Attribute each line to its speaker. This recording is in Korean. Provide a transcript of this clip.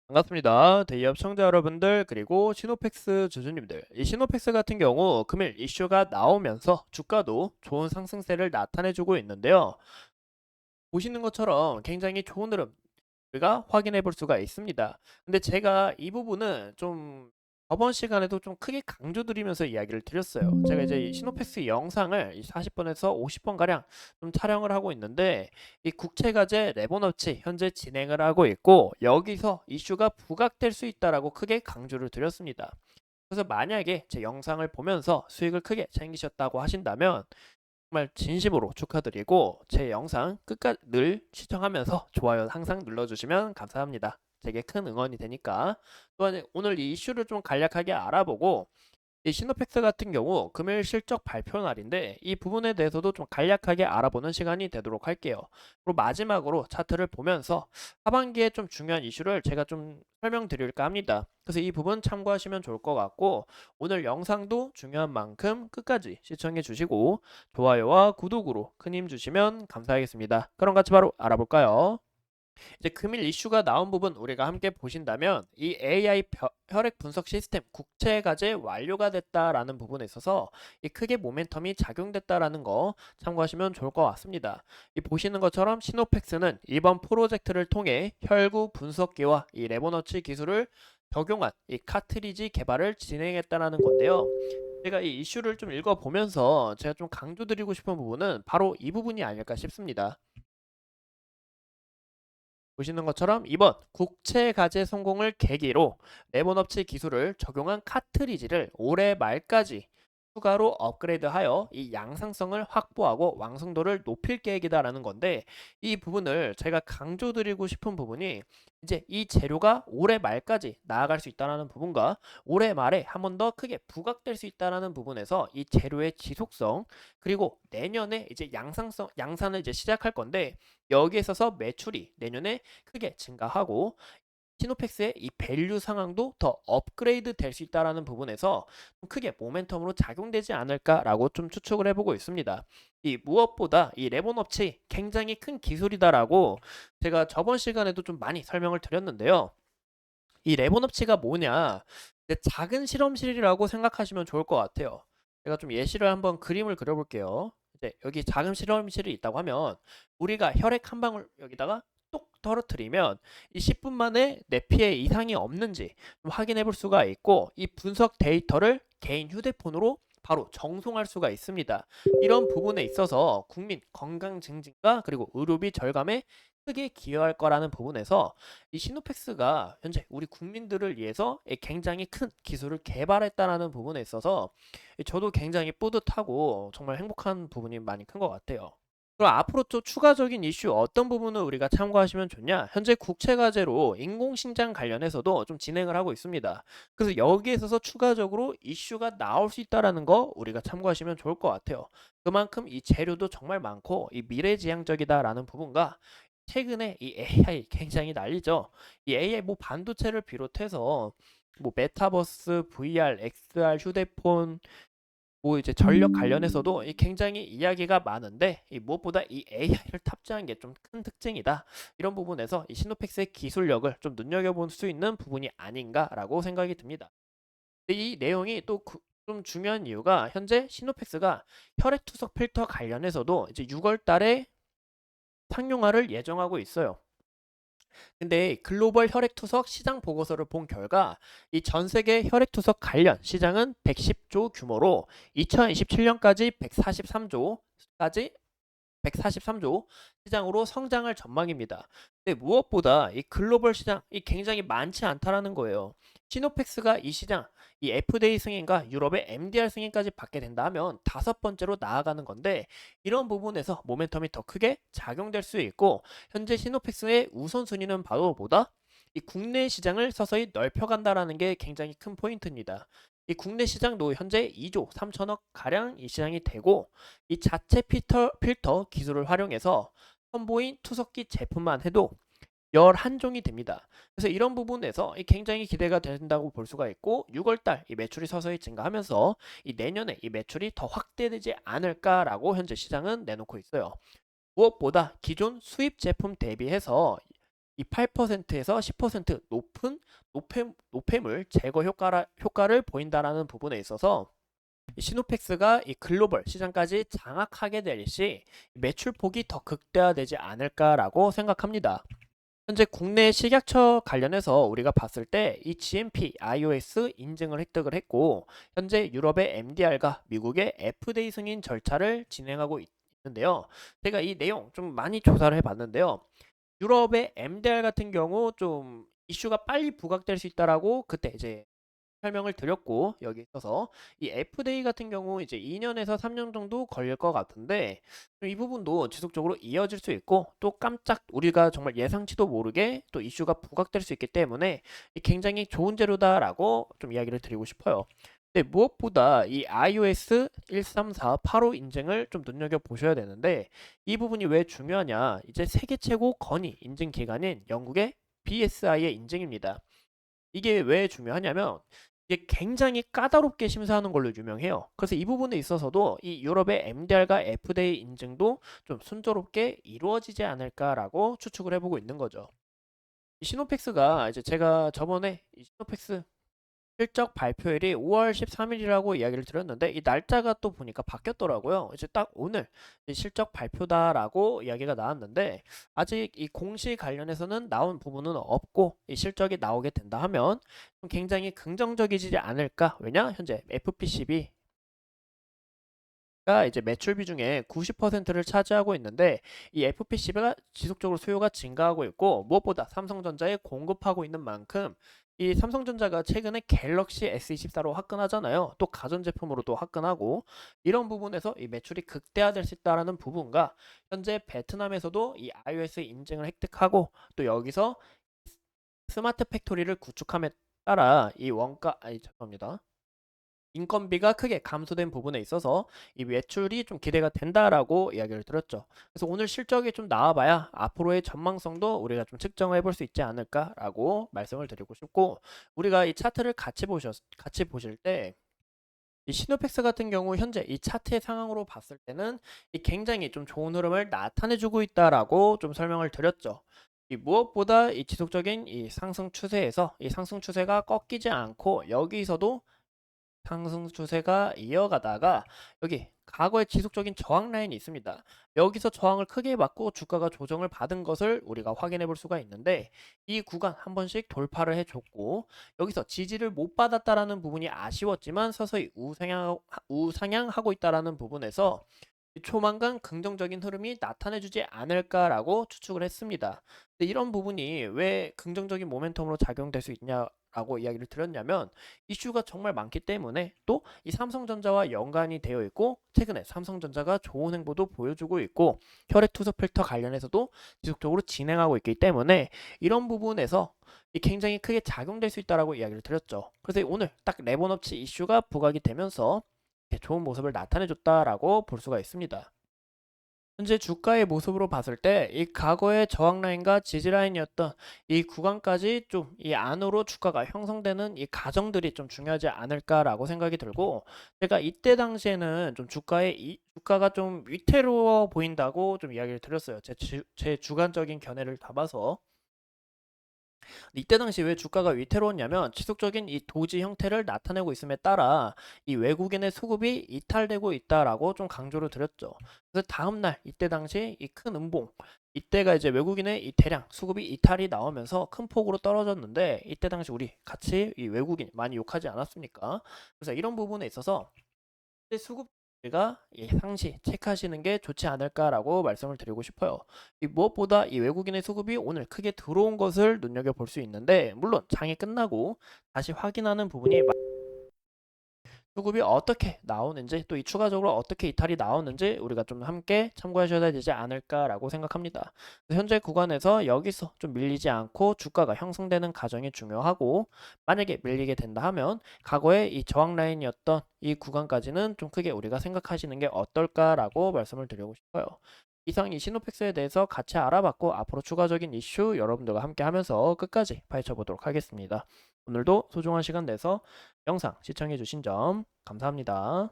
Speaker 1: 반갑습니다. 대기업 청자 여러분들 그리고 시노펙스 주주님들. 이 시노펙스 같은 경우 금일 이슈가 나오면서 주가도 좋은 상승세를 나타내주고 있는데요. 보시는 것처럼 굉장히 좋은 흐름 우리가 확인해 볼 수가 있습니다. 근데 제가 이 부분은 좀 저번 시간에도 좀 크게 강조드리면서 이야기를 드렸어요. 제가 이제 이 시노펙스 영상을 40번에서 50번 가량 좀 촬영을 하고 있는데 이 국채과제 레버너치 현재 진행을 하고 있고 여기서 이슈가 부각될 수 있다라고 크게 강조를 드렸습니다. 그래서 만약에 제 영상을 보면서 수익을 크게 챙기셨다고 하신다면 정말 진심으로 축하드리고 제 영상 끝까지 늘 시청하면서 좋아요 항상 눌러주시면 감사합니다. 제게 큰 응원이 되니까. 또한 오늘 이 이슈를 좀 간략하게 알아보고 이 시노펙스 같은 경우 금일 실적 발표 날인데 이 부분에 대해서도 좀 간략하게 알아보는 시간이 되도록 할게요. 그리고 마지막으로 차트를 보면서 하반기에 좀 중요한 이슈를 제가 좀 설명드릴까 합니다. 그래서 이 부분 참고하시면 좋을 것 같고 오늘 영상도 중요한 만큼 끝까지 시청해 주시고 좋아요와 구독으로 큰 힘 주시면 감사하겠습니다. 그럼 같이 바로 알아볼까요? 이제 금일 이슈가 나온 부분 우리가 함께 보신다면 이 AI 혈액 분석 시스템 국제 과제 완료가 됐다라는 부분에 있어서 이 크게 모멘텀이 작용됐다라는 거 참고하시면 좋을 것 같습니다. 이 보시는 것처럼 시노펙스는 이번 프로젝트를 통해 혈구 분석기와 이 레버너치 기술을 적용한 이 카트리지 개발을 진행했다라는 건데요. 제가 이 이슈를 좀 읽어보면서 제가 좀 강조드리고 싶은 부분은 바로 이 부분이 아닐까 싶습니다. 보시는 것처럼 이번 국채 과제 성공을 계기로 레몬업체 기술을 적용한 카트리지를 올해 말까지 추가로 업그레이드하여 이 양상성을 확보하고 완성도를 높일 계획이다라는 건데 이 부분을 제가 강조드리고 싶은 부분이 이제 이 재료가 올해 말까지 나아갈 수 있다는 부분과 올해 말에 한 번 더 크게 부각될 수 있다는 부분에서 이 재료의 지속성 그리고 내년에 이제 양산을 이제 시작할 건데 여기에 있어서 매출이 내년에 크게 증가하고 시노펙스의 이 밸류 상황도 더 업그레이드 될 수 있다라는 부분에서 좀 크게 모멘텀으로 작용되지 않을까라고 좀 추측을 해보고 있습니다. 이 무엇보다 이 레몬업체 굉장히 큰 기술이다라고 제가 저번 시간에도 좀 많이 설명을 드렸는데요. 이 레몬업체가 뭐냐? 작은 실험실이라고 생각하시면 좋을 것 같아요. 제가 좀 예시를 한번 그림을 그려볼게요. 이제 여기 작은 실험실이 있다고 하면 우리가 혈액 한 방울 여기다가 똑 떨어뜨리면 이 10분 만에 내 피에 이상이 없는지 좀 확인해 볼 수가 있고 이 분석 데이터를 개인 휴대폰으로 바로 정송할 수가 있습니다. 이런 부분에 있어서 국민 건강 증진과 그리고 의료비 절감에 크게 기여할 거라는 부분에서 이 시노펙스가 현재 우리 국민들을 위해서 굉장히 큰 기술을 개발했다라는 부분에 있어서 저도 굉장히 뿌듯하고 정말 행복한 부분이 많이 큰 것 같아요. 그럼 앞으로 또 추가적인 이슈 어떤 부분을 우리가 참고하시면 좋냐? 현재 국채 과제로 인공신장 관련해서도 좀 진행을 하고 있습니다. 그래서 여기에 있어서 추가적으로 이슈가 나올 수 있다라는 거 우리가 참고하시면 좋을 것 같아요. 그만큼 이 재료도 정말 많고 이 미래지향적이다라는 부분과 최근에 이 AI 굉장히 난리죠. 이 AI 뭐 반도체를 비롯해서 뭐 메타버스, VR, XR 휴대폰 뭐 이제 전력 관련해서도 이 굉장히 이야기가 많은데 이 무엇보다 이 AI를 탑재한 게 좀 큰 특징이다. 이런 부분에서 이 시노펙스의 기술력을 좀 눈여겨볼 수 있는 부분이 아닌가라고 생각이 듭니다. 이 내용이 또 좀 중요한 이유가 현재 시노펙스가 혈액 투석 필터 관련해서도 이제 6월 달에 상용화를 예정하고 있어요. 근데 글로벌 혈액투석 시장 보고서를 본 결과 이 전 세계 혈액투석 관련 시장은 110조 규모로 2027년까지 143조까지 143조 시장으로 성장할 전망입니다. 근데 무엇보다 이 글로벌 시장이 굉장히 많지 않다라는 거예요. 시노펙스가 이 시장, 이 FDA 승인과 유럽의 MDR 승인까지 받게 된다면 다섯 번째로 나아가는 건데 이런 부분에서 모멘텀이 더 크게 작용될 수 있고 현재 시노펙스의 우선순위는 바로 뭐다? 이 국내 시장을 서서히 넓혀간다라는 게 굉장히 큰 포인트입니다. 이 국내 시장도 현재 2조 3천억 가량 이 시장이 되고 이 자체 필터 기술을 활용해서 선보인 투석기 제품만 해도 11종이 됩니다. 그래서 이런 부분에서 굉장히 기대가 된다고 볼 수가 있고 6월달 이 매출이 서서히 증가하면서 이 내년에 이 매출이 더 확대되지 않을까라고 현재 시장은 내놓고 있어요. 무엇보다 기존 수입 제품 대비해서 이 8%에서 10% 높은 노폐물 제거 효과를 보인다라는 부분에 있어서 이 시노펙스가 이 글로벌 시장까지 장악하게 될 시 매출폭이 더 극대화되지 않을까라고 생각합니다. 현재 국내 식약처 관련해서 우리가 봤을 때 이 GMP iOS 인증을 획득을 했고 현재 유럽의 MDR과 미국의 FDA 승인 절차를 진행하고 있는데요. 제가 이 내용 좀 많이 조사를 해봤는데요. 유럽의 MDR 같은 경우 좀 이슈가 빨리 부각될 수 있다라고 그때 이제 설명을 드렸고 여기 있어서 이 FDA 같은 경우 이제 2년에서 3년 정도 걸릴 것 같은데 이 부분도 지속적으로 이어질 수 있고 또 깜짝 우리가 정말 예상치도 모르게 또 이슈가 부각될 수 있기 때문에 굉장히 좋은 재료다라고 좀 이야기를 드리고 싶어요. 근데 무엇보다 이 iOS 13485 인증을 좀 눈여겨 보셔야 되는데 이 부분이 왜 중요하냐? 이제 세계 최고 권위 인증 기관인 영국의 BSI의 인증입니다. 이게 왜 중요하냐면 이게 굉장히 까다롭게 심사하는 걸로 유명해요. 그래서 이 부분에 있어서도 이 유럽의 MDR과 FDA 인증도 좀 순조롭게 이루어지지 않을까라고 추측을 해보고 있는 거죠. 이 시노펙스가 이제 제가 저번에 이 시노펙스 실적 발표일이 5월 13일이라고 이야기를 드렸는데 이 날짜가 또 보니까 바뀌었더라고요. 이제 딱 오늘 실적 발표다라고 이야기가 나왔는데 아직 이 공시 관련해서는 나온 부분은 없고 이 실적이 나오게 된다 하면 굉장히 긍정적이지 않을까? 왜냐? 현재 FPCB 가 이제 매출 비중의 90%를 차지하고 있는데 이 FPCB가 지속적으로 수요가 증가하고 있고 무엇보다 삼성전자에 공급하고 있는 만큼 이 삼성전자가 최근에 갤럭시 S24로 화끈하잖아요. 또 가전제품으로도 화끈하고 이런 부분에서 이 매출이 극대화될 수 있다는 부분과 현재 베트남에서도 이 iOS 인증을 획득하고 또 여기서 스마트 팩토리를 구축함에 따라 이 원가 죄송합니다. 인건비가 크게 감소된 부분에 있어서 이 매출이 좀 기대가 된다라고 이야기를 들었죠. 그래서 오늘 실적이 좀 나와봐야 앞으로의 전망성도 우리가 좀 측정해 볼 수 있지 않을까라고 말씀을 드리고 싶고 우리가 이 차트를 같이 보실 때 이 시노펙스 같은 경우 현재 이 차트의 상황으로 봤을 때는 이 굉장히 좀 좋은 흐름을 나타내주고 있다라고 좀 설명을 드렸죠. 이 무엇보다 이 지속적인 이 상승 추세에서 이 상승 추세가 꺾이지 않고 여기서도 상승 추세가 이어가다가 여기 과거의 지속적인 저항 라인이 있습니다. 여기서 저항을 크게 받고 주가가 조정을 받은 것을 우리가 확인해 볼 수가 있는데 이 구간 한 번씩 돌파를 해줬고 여기서 지지를 못 받았다라는 부분이 아쉬웠지만 서서히 우상향하고 있다라는 부분에서 조만간 긍정적인 흐름이 나타내주지 않을까라고 추측을 했습니다. 근데 이런 부분이 왜 긍정적인 모멘텀으로 작용될 수 있냐라고 이야기를 드렸냐면 이슈가 정말 많기 때문에 또 이 삼성전자와 연관이 되어 있고 최근에 삼성전자가 좋은 행보도 보여주고 있고 혈액 투석 필터 관련해서도 지속적으로 진행하고 있기 때문에 이런 부분에서 굉장히 크게 작용될 수 있다라고 이야기를 드렸죠. 그래서 오늘 딱 레버너치 이슈가 부각이 되면서 좋은 모습을 나타내줬다라고 볼 수가 있습니다. 현재 주가의 모습으로 봤을 때 이 과거의 저항 라인과 지지 라인이었던 이 구간까지 좀 이 안으로 주가가 형성되는 이 과정들이 좀 중요하지 않을까라고 생각이 들고 제가 이때 당시에는 좀 주가가 좀 위태로워 보인다고 좀 이야기를 드렸어요. 제 주관적인 견해를 담아서 이때 당시 왜 주가가 위태로웠냐면 지속적인 이 도지 형태를 나타내고 있음에 따라 이 외국인의 수급이 이탈되고 있다라고 좀 강조를 드렸죠. 그래서 다음날 이때 당시 이 큰 음봉 이때가 이제 외국인의 이 대량 수급이 이탈이 나오면서 큰 폭으로 떨어졌는데 이때 당시 우리 같이 이 외국인 많이 욕하지 않았습니까? 그래서 이런 부분에 있어서 수급 가 상시 체크하시는 게 좋지 않을까라고 말씀을 드리고 싶어요. 무엇보다 이 외국인의 수급이 오늘 크게 들어온 것을 눈여겨볼 수 있는데 물론 장이 끝나고 다시 확인하는 부분이 수급이 어떻게 나오는지 또 이 추가적으로 어떻게 이탈이 나오는지 우리가 좀 함께 참고하셔야 되지 않을까라고 생각합니다. 현재 구간에서 여기서 좀 밀리지 않고 주가가 형성되는 과정이 중요하고 만약에 밀리게 된다 하면 과거의 이 저항 라인이었던 이 구간까지는 좀 크게 우리가 생각하시는 게 어떨까라고 말씀을 드리고 싶어요. 이상 이 시노펙스에 대해서 같이 알아봤고 앞으로 추가적인 이슈 여러분들과 함께 하면서 끝까지 파헤쳐 보도록 하겠습니다. 오늘도 소중한 시간 내서 영상 시청해 주신 점 감사합니다.